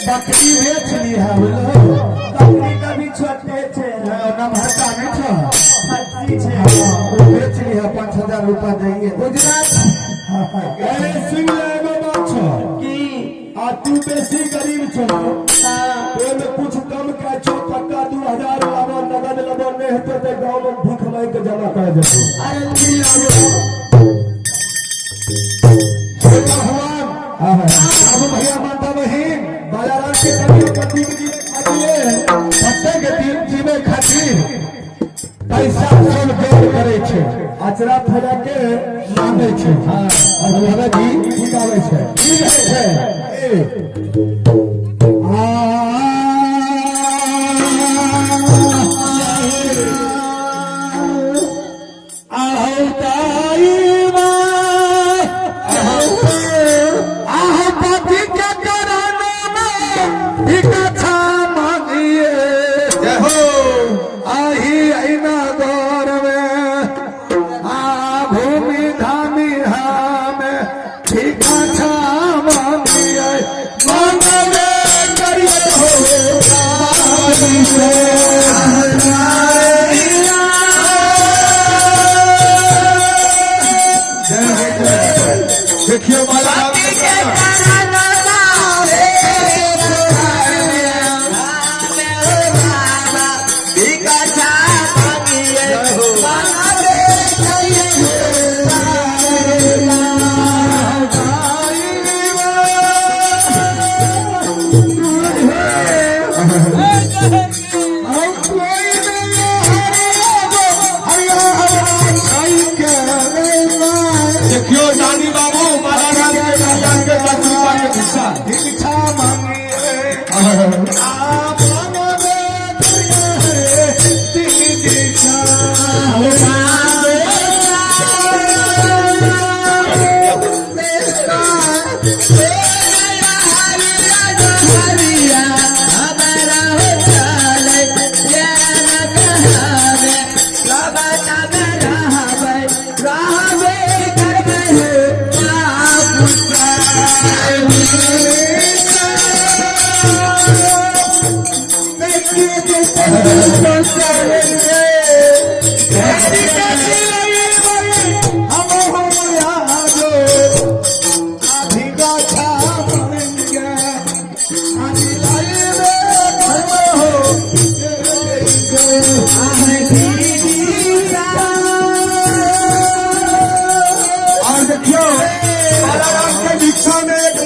बकरी बेच ली है बोलो बकरी का भी छोटे छे नमहरता नहीं छो खस्सी छे वो बेच ली है 5000 रुपया देंगे गुजरात अरे सुन ले बाबा छो की आ तू बेसी गरीब छो तो में कुछ कम का छो पक्का 2000 लाबो नगद लाबो नहीं तो ते गांव में भूख मांग के जमा कर दे अरे जी अब भैया माता बहन बाजार के पति जीवे खातिर पैसा सब देर करे छे अचरा फजा के मांगे छे हां और बाबा जी की गावे छे की गावे छे देखिए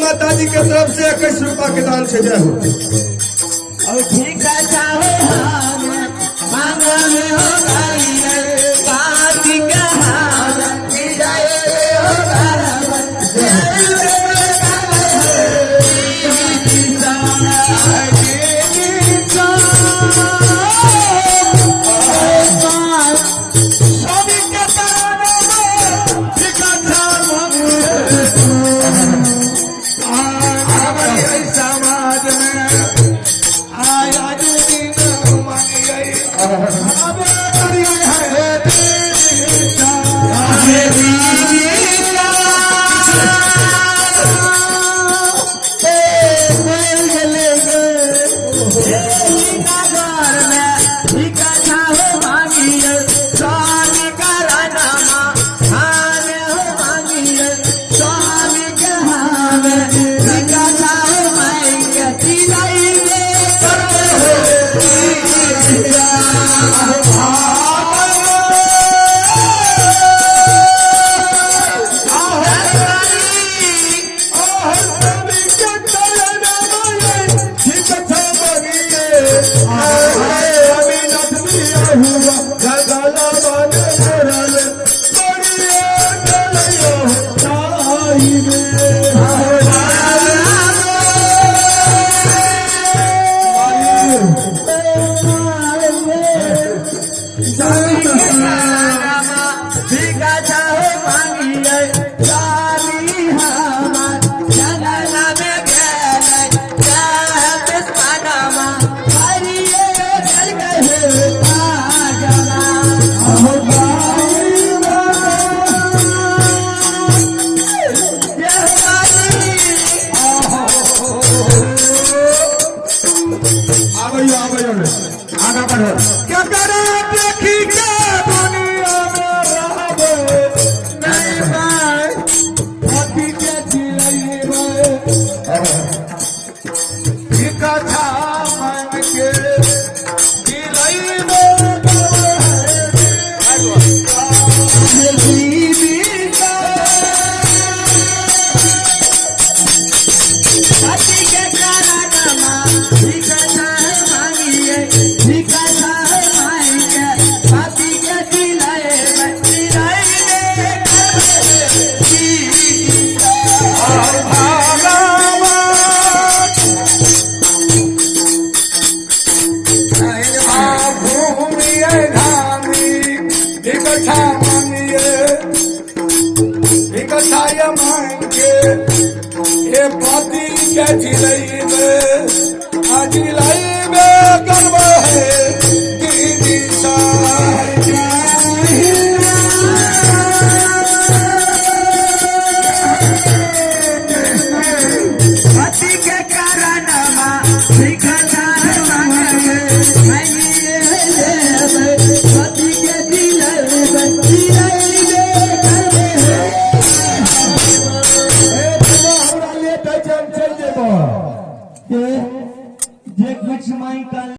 माताजी के तरफ से 21 रुपया के दान से जय हो और ठीक आगे आगा बढ़ो क्या करे देखी के दुनिया में रहबे नहीं भाई अभी के जिलई में कथा मन के जिलई में जिलाई में गर्व है दीदी पति के कारण